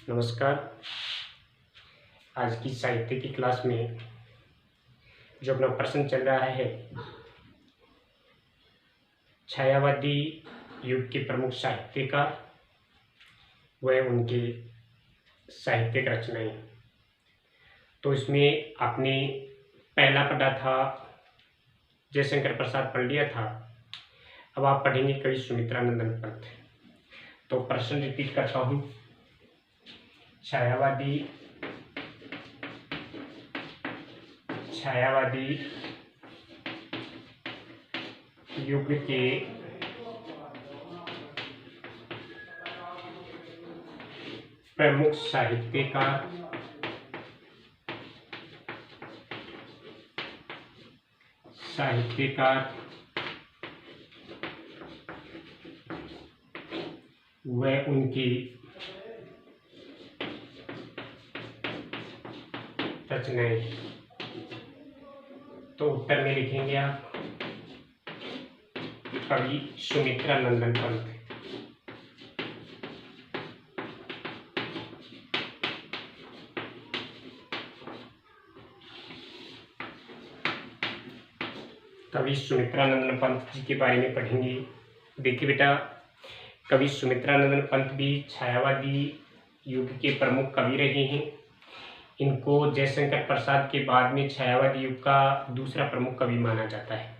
नमस्कार। आज की साहित्य की क्लास में जो अपना प्रश्न चल रहा है, छायावादी युग के प्रमुख साहित्यकार व उनके साहित्यिक रचनाएं। तो इसमें आपने पहला पढ़ा था जयशंकर प्रसाद पढ़ लिया था। अब आप पढ़ेंगे कवि सुमित्रानंदन पंत। तो प्रश्न रिपीट करता हूँ। छायावादी युग के प्रमुख साहित्यकार व उनकी रचनाएं। तो उत्तर में लिखेंगे आप कवि सुमित्रानंदन पंत। कवि सुमित्रानंदन पंत जी के बारे में पढ़ेंगे। देखिए बेटा, कवि सुमित्रानंदन पंत भी छायावादी युग के प्रमुख कवि रहे हैं। इनको जयशंकर प्रसाद के बाद में छायावादी युग का दूसरा प्रमुख कवि माना जाता है।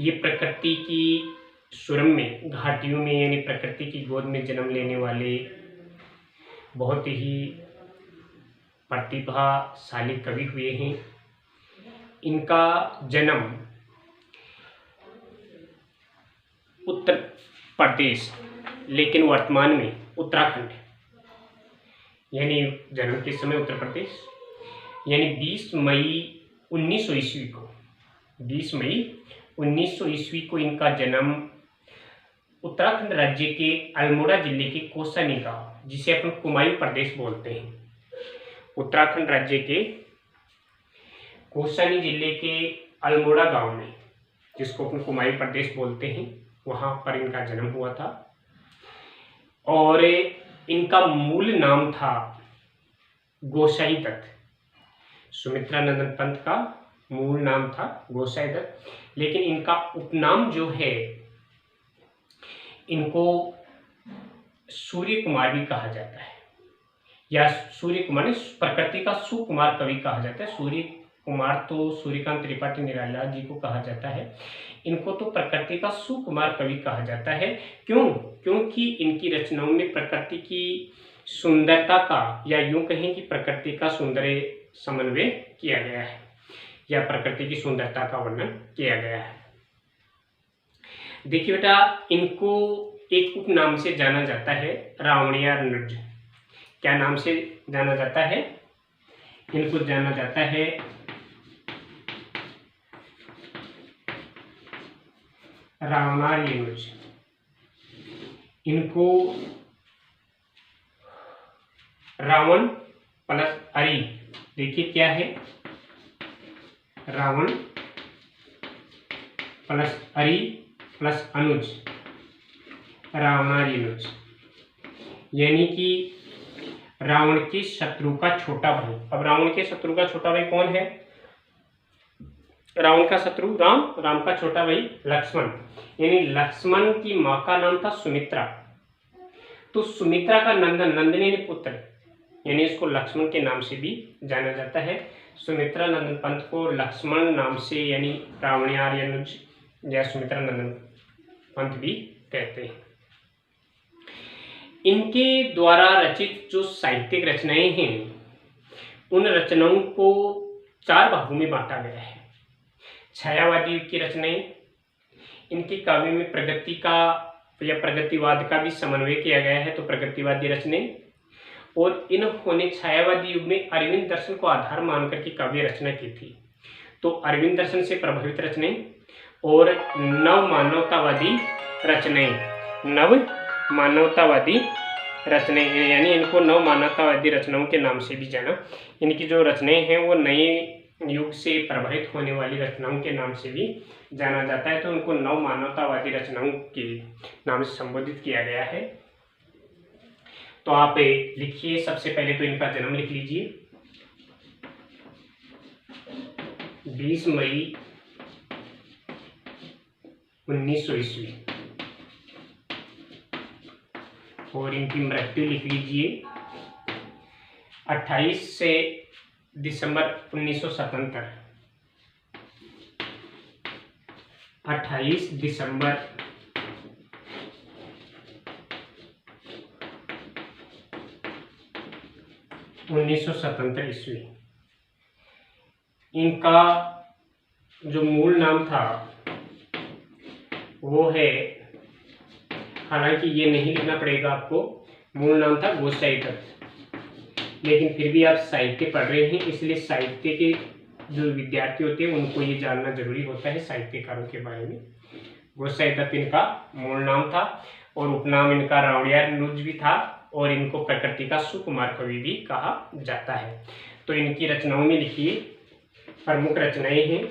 ये प्रकृति की सुरम्य घाटियों में यानी प्रकृति की गोद में जन्म लेने वाले बहुत ही प्रतिभाशाली कवि हुए हैं। इनका जन्म उत्तर प्रदेश लेकिन वर्तमान में उत्तराखंड यानी जन्म के समय उत्तर प्रदेश यानी 20 मई 1900 ईस्वी को 20 मई 1900 ईस्वी को इनका जन्म उत्तराखंड राज्य के अल्मोड़ा जिले के कौसानी गांव, जिसे अपन कुमायूं प्रदेश बोलते हैं, उत्तराखंड राज्य के कौसानी जिले के अल्मोड़ा गांव में, जिसको अपन कुमायूं प्रदेश बोलते हैं, वहां पर इनका जन्म हुआ था। और इनका मूल नाम था गोसाई दत्त। सुमित्रानंदन पंत का मूल नाम था गोसाई दत्त, लेकिन इनका उपनाम जो है, इनको सूर्य कुमार भी कहा जाता है, या सूर्य कुमार ने प्रकृति का सुकुमार कवि कहा जाता है। सूर्य कुमार तो सूर्यकांत त्रिपाठी निराला जी को कहा जाता है, इनको तो प्रकृति का सुकुमार कवि कहा जाता है। क्योंकि इनकी रचनाओं में प्रकृति की सुंदरता का, या यूं कहें कि प्रकृति का सौंदर्य समन्वय किया गया है, या प्रकृति की सुंदरता का वर्णन किया गया है। देखिए बेटा, इनको एक उपनाम से जाना जाता है, रावणिया नुज। क्या नाम से जाना जाता है? इनको जाना जाता है रावणार्यनुज। इनको रावण प्लस अरि, देखिए क्या है, रावण प्लस अरि प्लस अनुज, रावणार्यनुज, यानी कि रावण के शत्रु का छोटा भाई। अब रावण के शत्रु का छोटा भाई कौन है? रावण का शत्रु राम, राम का छोटा भाई लक्ष्मण, यानी लक्ष्मण की मां का नाम था सुमित्रा। तो सुमित्रा का नंदन, नंदिनी पुत्र, यानी इसको लक्ष्मण के नाम से भी जाना जाता है। सुमित्रानंदन पंत को लक्ष्मण नाम से यानी रावणार्यनुज या सुमित्रानंदन पंत भी कहते हैं। इनके द्वारा रचित जो साहित्यिक रचनाएं हैं, उन रचनाओं को 4 भागों में बांटा गया है। छायावादी की रचनाएं, इनकी काव्य में प्रगति का या प्रगतिवाद का भी समन्वय किया गया है, तो प्रगतिवादी रचनाएं। और इन्होंने छायावादी युग में अरविंद दर्शन को आधार मानकर के काव्य रचना की थी, तो अरविंद दर्शन से प्रभावित रचनाएं और नव मानवतावादी रचनाएं, यानी इनको नव मानवतावादी रचनाओं के नाम से भी जाना। इनकी जो रचनाएं हैं वो नए युग से प्रभावित होने वाली रचनाओं के नाम से भी जाना जाता है, तो उनको नव मानवतावादी रचनाओं के नाम से संबोधित किया गया है। तो आप लिखिए, सबसे पहले तो इनका जन्म लिख लीजिए, 20 मई 1900 ईस्वी, और इनकी मृत्यु लिख लीजिए 28 दिसंबर 1977, 28 दिसंबर 1977 ईस्वी। इनका जो मूल नाम था वो है, हालांकि ये नहीं लिखना पड़ेगा आपको, मूल नाम था गोसाई दत्त, लेकिन फिर भी आप साहित्य पढ़ रहे हैं इसलिए साहित्य के जो विद्यार्थी होते हैं उनको ये जानना जरूरी होता है साहित्यकारों के बारे में। गोसाई दत्त इनका मूल नाम था और उपनाम इनका रावणियानुज भी था, और इनको प्रकृति का सुकुमार कवि भी कहा जाता है। तो इनकी रचनाओं में लिखिए, प्रमुख रचनाएं हैं,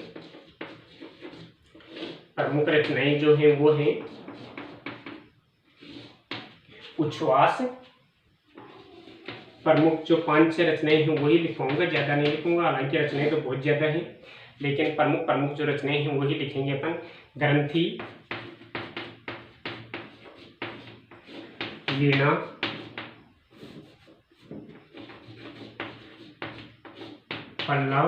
प्रमुख रचनाएं जो हैं वो हैं उच्छ्वास। प्रमुख जो 5-6 रचनाएं हैं वही लिखूंगा, ज्यादा नहीं लिखूंगा, हालांकि रचनाएं तो बहुत ज्यादा हैं, लेकिन प्रमुख जो रचनाएं हैं वही लिखेंगे अपन। ग्रंथि, वीणा, पल्लव,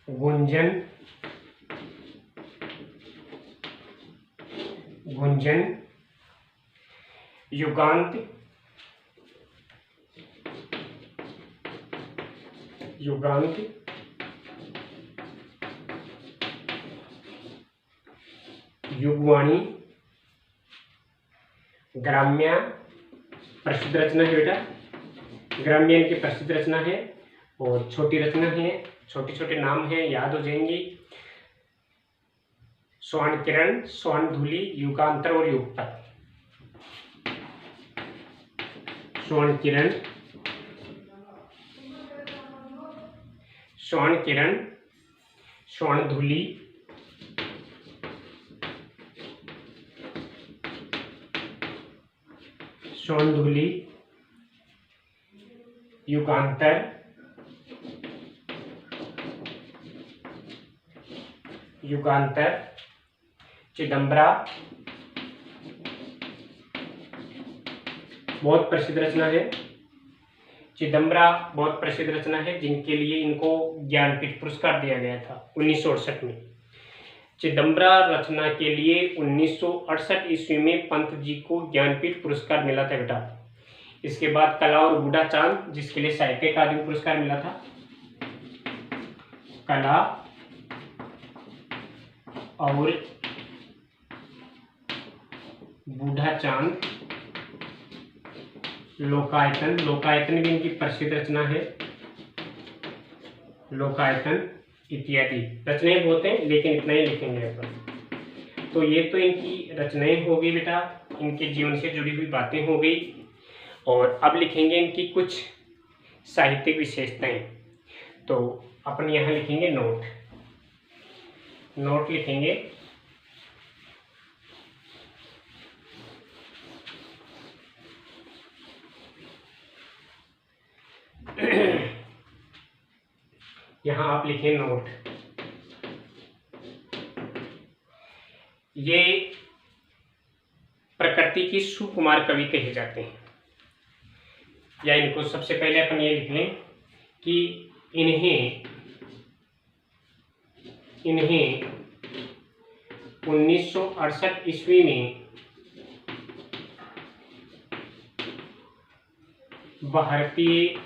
गुंजन, युगांत, युगवाणी, ग्राम्य, प्रसिद्ध रचना है बेटा, ग्राम्य इनकी प्रसिद्ध रचना है, और छोटी रचना है, छोटे छोटे नाम है, याद हो जाएंगी। स्वर्ण किरण, स्वर्ण धूलि, युगांतर और युगपत। स्वर्ण किरण, स्वर्ण धूलि, युगांतर, चिदंबरा, बहुत प्रसिद्ध रचना है। चिदंबरा बहुत प्रसिद्ध रचना है जिनके लिए इनको ज्ञानपीठ पुरस्कार दिया गया था 1968 में। चिदंबरा रचना के लिए 1968 ईस्वी में पंत जी को ज्ञानपीठ पुरस्कार मिला था बेटा। इसके बाद कला और बूढ़ा चांद, जिसके लिए साहित्य अकादमी पुरस्कार मिला था। कला और बूढ़ा चांद, लोकायतन भी इनकी प्रसिद्ध रचना है, लोकायतन इत्यादि रचनाएं बहुत हैं, लेकिन इतना ही लिखेंगे अपन। तो ये तो इनकी रचनाएं हो गई बेटा, इनके जीवन से जुड़ी हुई बातें हो गई, और अब लिखेंगे इनकी कुछ साहित्यिक विशेषताएं। तो अपन यहाँ लिखेंगे नोट लिखेंगे। यहाँ आप लिखें नोट। ये प्रकृति की सुकुमार कवि कहे जाते हैं, या इनको सबसे पहले अपन ये लिख लें कि इन्हें 1968 ईस्वी में भारतीय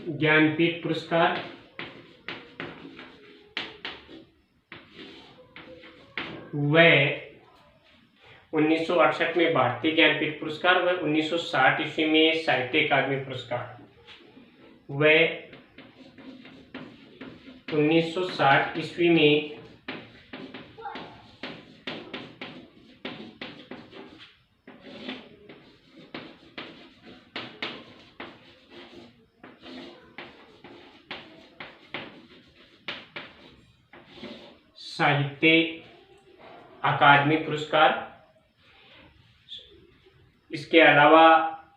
ज्ञानपीठ पुरस्कार व 1968 में भारतीय ज्ञानपीठ पुरस्कार व 1960 ईस्वी में साहित्य अकादमी पुरस्कार व 1960 ईस्वी में साहित्य अकादमी पुरस्कार। इसके अलावा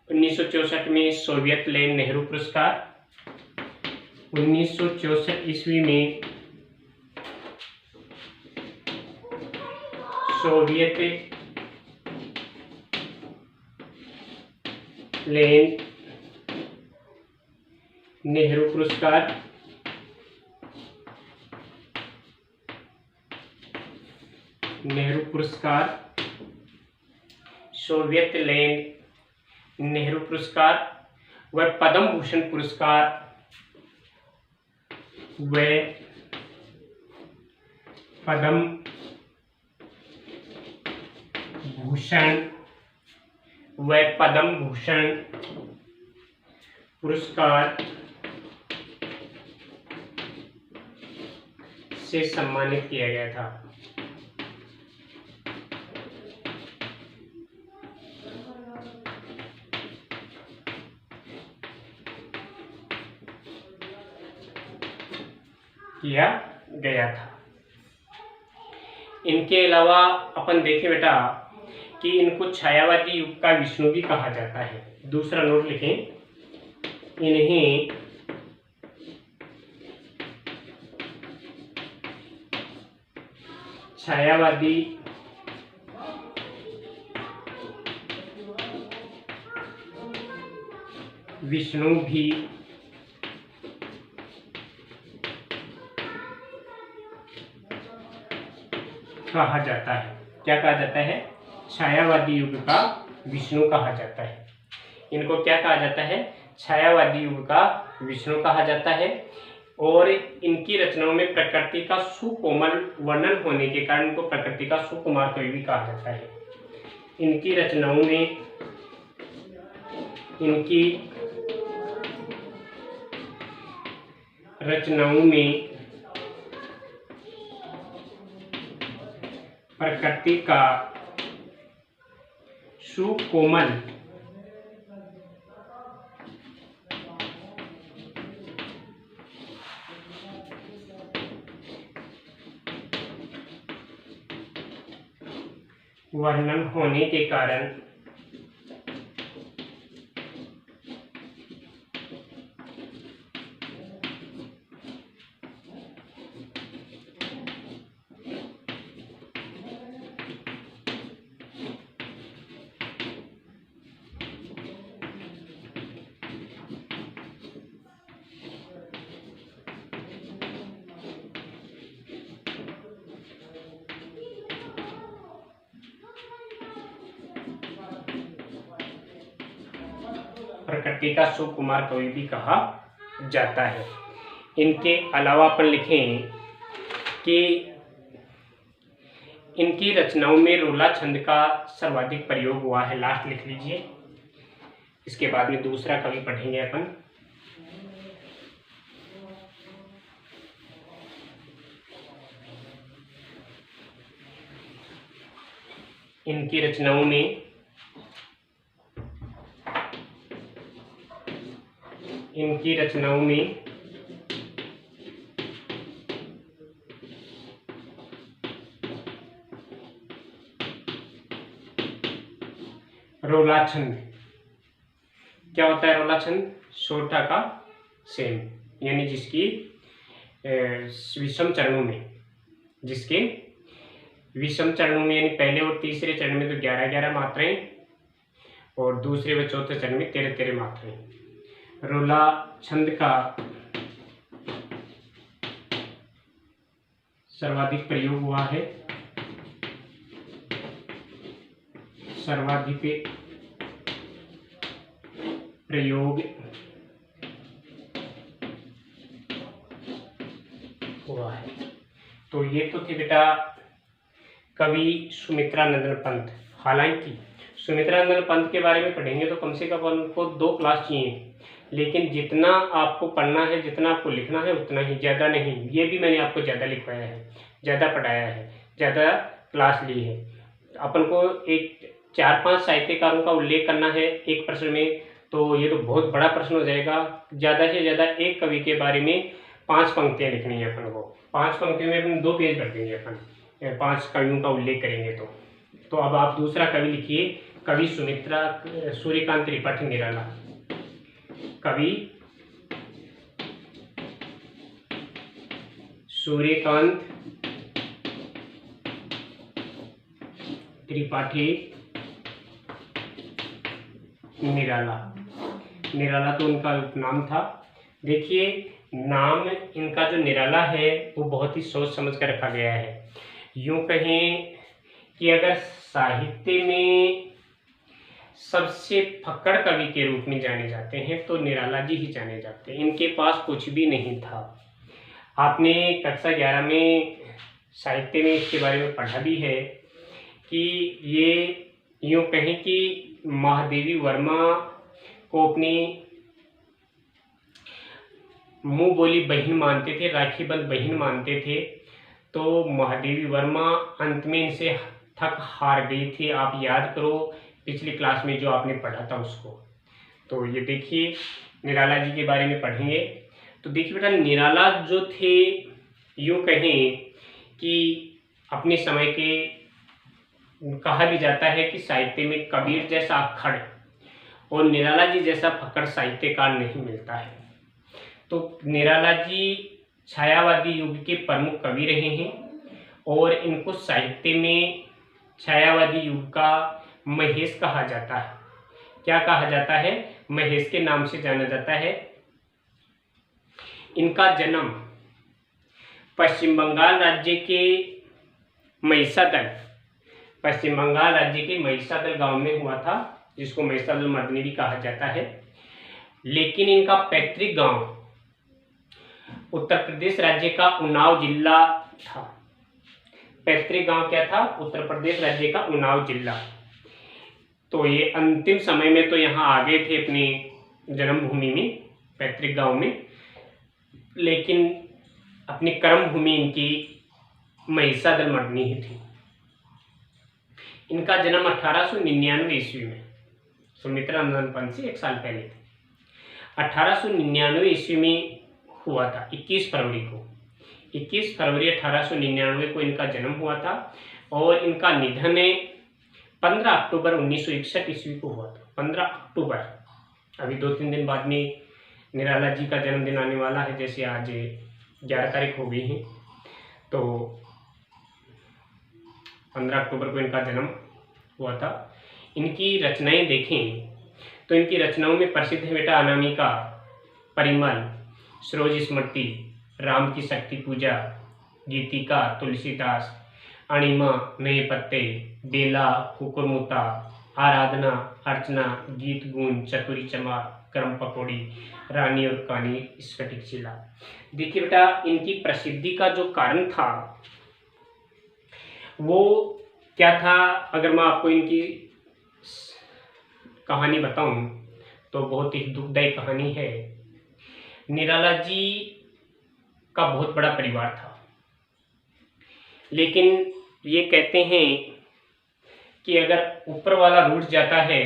1964 में सोवियत लैंड नेहरू पुरस्कार, 1964 ईस्वी में सोवियत लैंड नेहरू पुरस्कार, सोवियत लैंड नेहरू पुरस्कार व पद्म भूषण पुरस्कार पुरस्कार से सम्मानित किया गया था। इनके अलावा अपन देखें बेटा कि इनको छायावादी युग का विष्णु भी कहा जाता है। दूसरा नोट लिखें, इन्हें छायावादी विष्णु भी कहा जाता है। क्या कहा जाता है? छायावादी युग का विष्णु कहा जाता है। इनको क्या कहा जाता है? छायावादी युग का विष्णु कहा जाता है। और इनकी रचनाओं में प्रकृति का सुकोमल वर्णन होने के कारण इनको प्रकृति का सुकुमार कवि भी कहा जाता है। इनकी रचनाओं में प्रकृति का सुकोमल वर्णन होने के कारण प्रकृति का सुकुमार कवि भी कहा जाता है। इनके अलावा अपन लिखें कि इनकी रचनाओं में रोला छंद का सर्वाधिक प्रयोग हुआ है। लास्ट लिख लीजिए, इसके बाद में दूसरा कवि पढ़ेंगे अपन। इनकी रचनाओं में रोला छंद। क्या होता है रोला छंद? सोरठा का सेम, यानी जिसकी विषम चरणों में यानी पहले और तीसरे चरण में तो 11-11 मात्राएं और दूसरे व चौथे चरण में 13-13 मात्राएं। रोला छंद का सर्वाधिक प्रयोग हुआ है। तो ये तो थे बेटा कवि सुमित्रानंदन पंत। हालांकि सुमित्रानंदन पंत के बारे में पढ़ेंगे तो कम से कम उनको 2 क्लास चाहिए, लेकिन जितना आपको पढ़ना है, जितना आपको लिखना है उतना ही, ज़्यादा नहीं। ये भी मैंने आपको ज़्यादा लिखवाया है, ज़्यादा पढ़ाया है, ज़्यादा क्लास ली है। अपन को एक 4-5 साहित्यकारों का उल्लेख करना है एक प्रश्न में, तो ये तो बहुत बड़ा प्रश्न हो जाएगा। ज़्यादा से ज़्यादा एक कवि के बारे में 5 पंक्तियाँ लिखनी है अपन को। 5 पंक्तियों में अपन 2 पेज कर देंगे अपन, 5 कवियों का उल्लेख करेंगे तो अब आप दूसरा कवि लिखिए, कवि सूर्यकांत त्रिपाठी निराला। कवि सूर्यकांत त्रिपाठी निराला तो उनका उपनाम था। देखिए नाम इनका जो निराला है वो बहुत ही सोच समझ कर रखा गया है। यूं कहें कि अगर साहित्य में सबसे फक्कड़ कवि के रूप में जाने जाते हैं तो निराला जी ही जाने जाते हैं। इनके पास कुछ भी नहीं था। आपने कक्षा 11 में साहित्य में इसके बारे में पढ़ा भी है कि ये यूं कहें कि महादेवी वर्मा को अपनी मुंह बोली बहन मानते थे, राखी बंद बहन मानते थे। तो महादेवी वर्मा अंत में इनसे थक हार गई थी। आप याद करो पिछली क्लास में जो आपने पढ़ा था उसको। तो ये देखिए निराला जी के बारे में पढ़ेंगे। तो देखिए बेटा निराला जो थे यूँ कहें कि अपने समय के, कहा भी जाता है कि साहित्य में कबीर जैसा अक्खड़ और निराला जी जैसा फक्कड़ साहित्यकार नहीं मिलता है। तो निराला जी छायावादी युग के प्रमुख कवि रहे हैं और इनको साहित्य में छायावादी युग का महेश कहा जाता है। क्या कहा जाता है? महेश के नाम से जाना जाता है। इनका जन्म पश्चिम बंगाल राज्य के महिषादल गांव में हुआ था, जिसको महिषादल मर्दनी भी कहा जाता है। लेकिन इनका पैतृक गांव उत्तर प्रदेश राज्य का उन्नाव जिला था। पैतृक गांव क्या था? उत्तर प्रदेश राज्य का उन्नाव जिला। तो ये अंतिम समय में तो यहाँ आ गए थे अपनी जन्मभूमि में, पैतृक गांव में, लेकिन अपनी कर्मभूमि इनकी महिषादल मर्दनी ही थी। इनका जन्म 1899 ईस्वी में, सुमित्रा नंदन पंत से 1 साल पहले थे, 1899 ईस्वी में हुआ था। 21 फरवरी 1899 को इनका जन्म हुआ था और इनका निधन 15 अक्टूबर 1961 ईस्वी को हुआ था। 15 अक्टूबर, अभी 2-3 दिन बाद में निराला जी का जन्मदिन आने वाला है। जैसे आज 11 तारीख हो गई है, तो 15 अक्टूबर को इनका जन्म हुआ था। इनकी रचनाएं देखें तो इनकी रचनाओं में प्रसिद्ध है बेटा अनामिका, परिमल, सरोज स्मृति, राम की शक्ति पूजा, गीतिका, तुलसीदास, अणिमा, नए पत्ते, बेला, कुकुरमुता, आराधना, अर्चना, गीत गुण, चतुरी चमार, करम पकौड़ी, रानी और कहानी, स्फटिक शिला। देखिए बेटा इनकी प्रसिद्धि का जो कारण था वो क्या था? अगर मैं आपको इनकी कहानी बताऊं तो बहुत ही दुखदायी कहानी है। निराला जी का बहुत बड़ा परिवार था, लेकिन ये कहते हैं कि अगर ऊपर वाला रूठ जाता है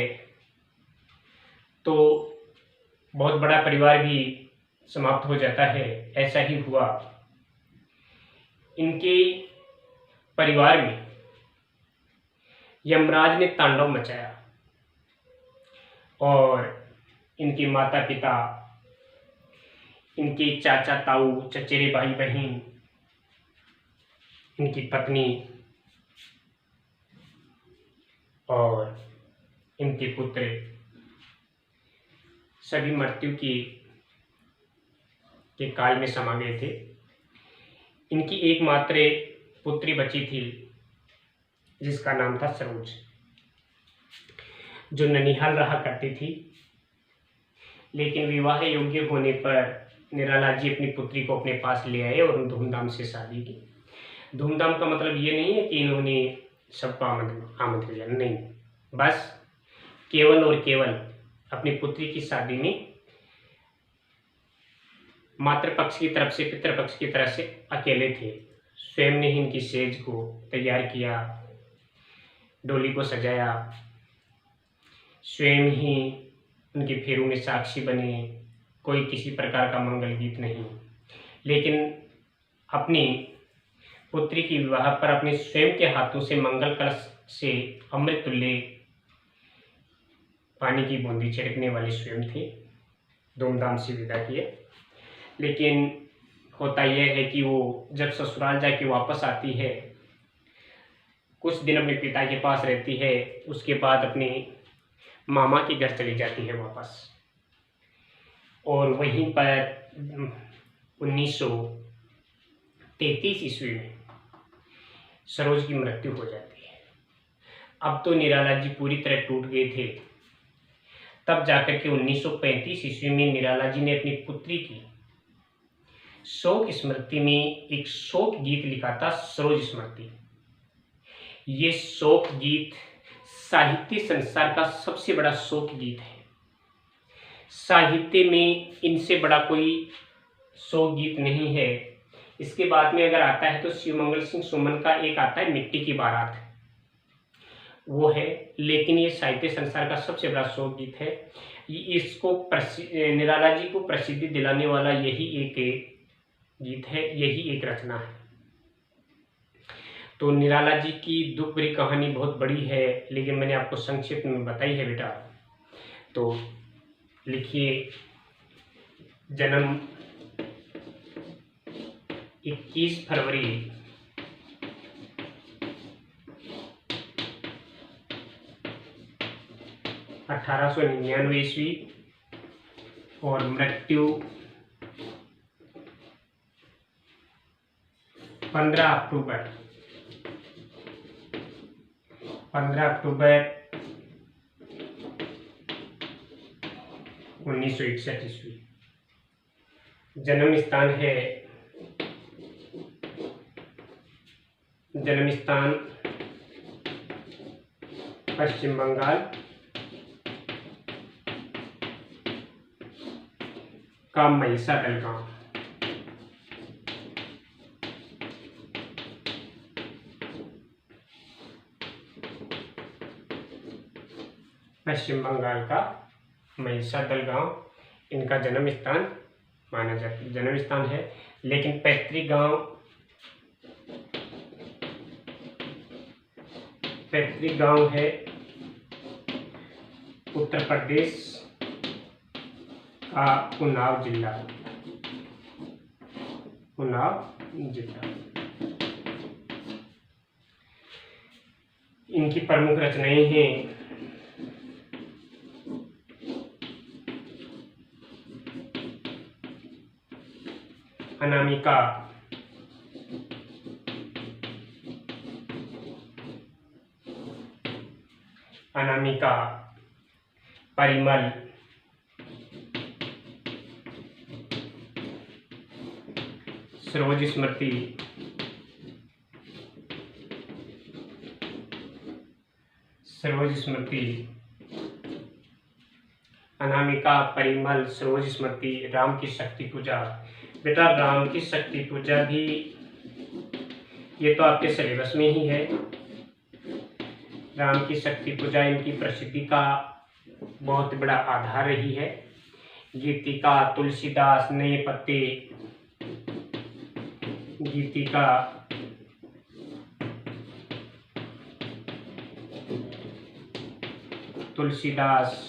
तो बहुत बड़ा परिवार भी समाप्त हो जाता है। ऐसा ही हुआ। इनके परिवार में यमराज ने तांडव मचाया और इनके माता पिता, इनके चाचा ताऊ, चचेरे भाई बहन, इनकी पत्नी और इनके पुत्र सभी मृत्यु के काल में समा गए थे। इनकी एकमात्र पुत्री बची थी जिसका नाम था सरोज, जो ननिहाल रहा करती थी। लेकिन विवाह योग्य होने पर निराला जी अपनी पुत्री को अपने पास ले आए और धूमधाम से शादी की। धूमधाम का मतलब ये नहीं है कि इन्होंने सबको आमंत्रित किया, नहीं, बस केवल और केवल अपनी पुत्री की शादी में मातृपक्ष की तरफ से पितृपक्ष की तरफ से अकेले थे। स्वयं ने ही इनकी सेज को तैयार किया, डोली को सजाया, स्वयं ही उनके फेरों में साक्षी बने। कोई किसी प्रकार का मंगल गीत नहीं, लेकिन अपनी पुत्री की विवाह पर अपने स्वयं के हाथों से मंगल कलश से अमृत तुल्य पानी की बूंदी छिड़कने वाले स्वयं थे। धूमधाम से विदा किए। लेकिन होता यह है कि वो जब ससुराल जाके वापस आती है, कुछ दिन अपने पिता के पास रहती है, उसके बाद अपने मामा के घर चली जाती है वापस। और वहीं पर 1933 ईस्वी में सरोज की मृत्यु हो जाती है। अब तो निराला जी पूरी तरह टूट गए थे। तब जाकर के 1935 ईस्वी में निराला जी ने अपनी पुत्री की शोक स्मृति में एक शोक गीत लिखा था, सरोज स्मृति। ये शोक गीत साहित्य संसार का सबसे बड़ा शोक गीत है। साहित्य में इनसे बड़ा कोई शोक गीत नहीं है। इसके बाद में अगर आता है तो शिवमंगल सिंह सुमन का एक आता है, मिट्टी की बारात, वो है। लेकिन ये साहित्य संसार का सबसे बड़ा शोक गीत है। इसको निराला जी को प्रसिद्धि दिलाने वाला यही एक गीत है, यही एक रचना है। तो निराला जी की दुख भरी कहानी बहुत बड़ी है, लेकिन मैंने आपको संक्षिप्त में बताई है बेटा। तो लिखिए, जन्म 21 फरवरी 1899 ईस्वी और मृत्यु 15 अक्टूबर 1961 ईस्वी। जन्म स्थान पश्चिम बंगाल का महिषादल गांव। पश्चिम बंगाल का महिषादल गांव इनका जन्म स्थान माना जाता है, जन्म स्थान है। लेकिन पैतृक गांव है उत्तर प्रदेश का उन्नाव जिला। इनकी प्रमुख रचनाएं हैं अनामिका, परिमल, सरोज स्मृति, अनामिका, परिमल, सरोज स्मृति, राम की शक्ति पूजा। बेटा राम की शक्ति पूजा भी ये तो आपके सिलेबस में ही है। राम की शक्ति पूजा इनकी प्रसिद्धि का बहुत बड़ा आधार रही है। गीतिका तुलसीदास, नए पत्ते, गीतिका तुलसीदास,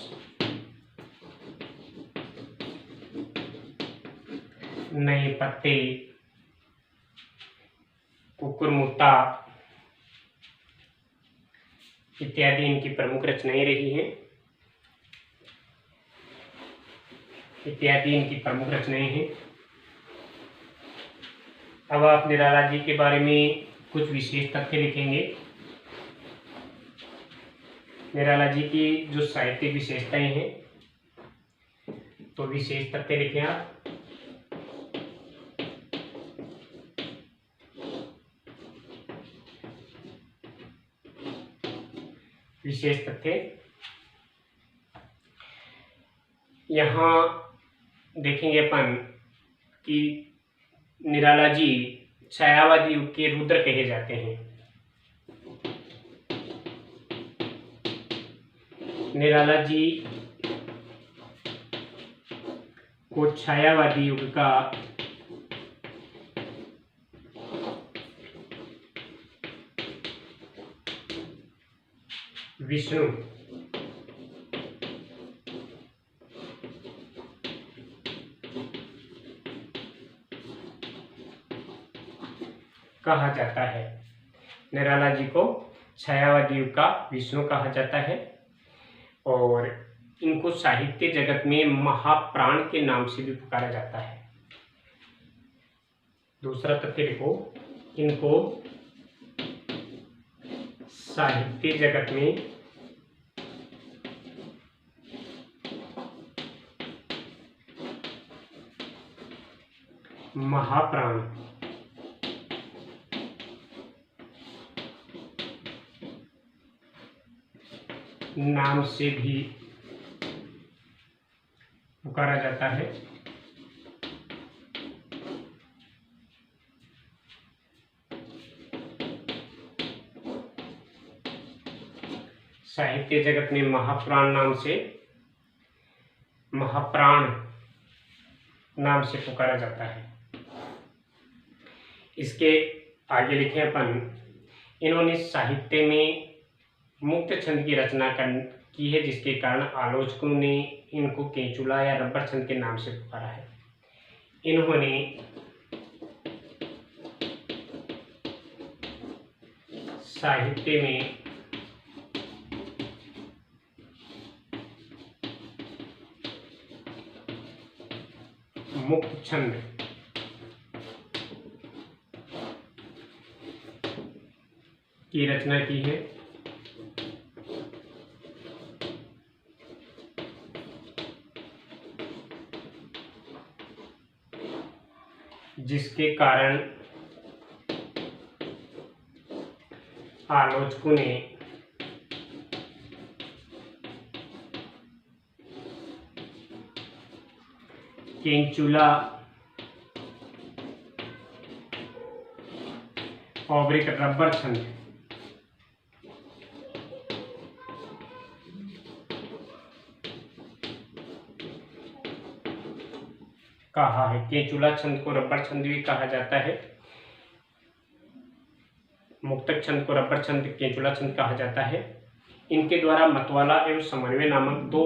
नए पत्ते, कुकुरमुत्ता इत्यादि इनकी प्रमुख रचनाएं रही हैं। अब आप निराला जी के बारे में कुछ विशेष तथ्य लिखेंगे। निराला जी की जो साहित्यिक विशेषताएं हैं, तो विशेष तथ्य लिखें आप। विशेष तथ्य यहाँ देखेंगे अपन कि निराला जी छायावादी युग के रुद्र कहे जाते हैं। निराला जी को छायावादी युग का विष्णु कहा जाता है। निराला जी को छायावादी युग का विष्णु कहा जाता है और इनको साहित्य जगत में महाप्राण के नाम से भी पुकारा जाता है। दूसरा तथ्य देखो, इनको साहित्य जगत में महाप्राण नाम से भी पुकारा जाता है। साहित्य जगत में महाप्राण नाम से पुकारा जाता है। इसके आगे लिखे अपन, इन्होंने साहित्य में मुक्त छंद की रचना की है, जिसके कारण आलोचकों ने इनको केंचुला या रबर छंद के नाम से पुकारा है। इन्होंने साहित्य में मुक्त छंद की रचना की है, जिसके कारण आलोचकों ने केंचुला और एक रबर छंद कहा है। केंचुला छंद को रबर छंद भी कहा जाता है, मुक्तक छंद को रबर छंद, केंचुला छंद कहा जाता है। इनके द्वारा मतवाला एवं समन्वय नामक 2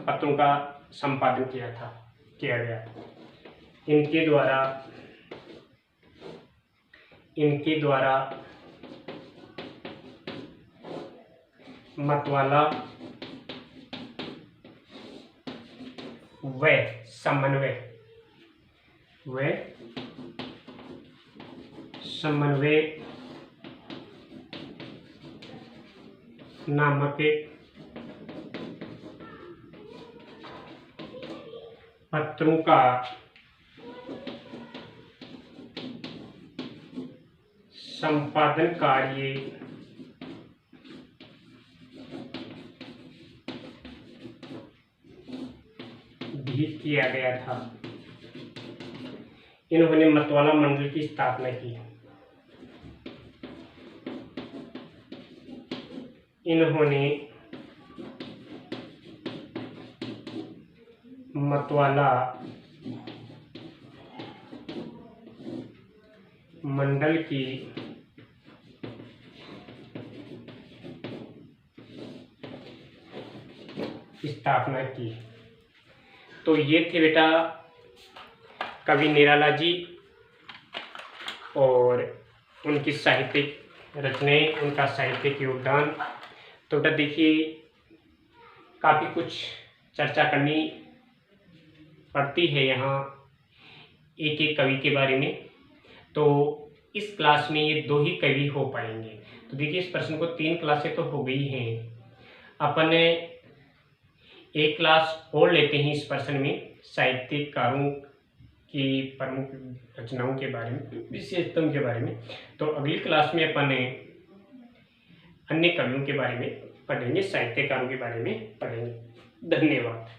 पत्रों का संपादन किया गया। इनके द्वारा मतवाला व समन्वय नामक पत्रों का संपादन कार्य भी किया गया था। इन्होंने मतवाला मंडल की स्थापना की। इन्होंने मतवाला मंडल की स्थापना की। तो ये थे बेटा कवि निराला जी और उनकी साहित्यिक रचनाएं, उनका साहित्यिक योगदान। तो बेटा देखिए, काफ़ी कुछ चर्चा करनी पड़ती है यहाँ एक एक कवि के बारे में। तो इस क्लास में ये 2 ही कवि हो पाएंगे। तो देखिए, इस प्रश्न को 3 क्लासें तो हो गई हैं। अपन एक क्लास और लेते हैं इस प्रश्न में साहित्यकारों की प्रमुख रचनाओं के बारे में, विशेषतम के बारे में। तो अगली क्लास में अपन अन्य कवियों के बारे में पढ़ेंगे, साहित्यकारों के बारे में पढ़ेंगे। धन्यवाद।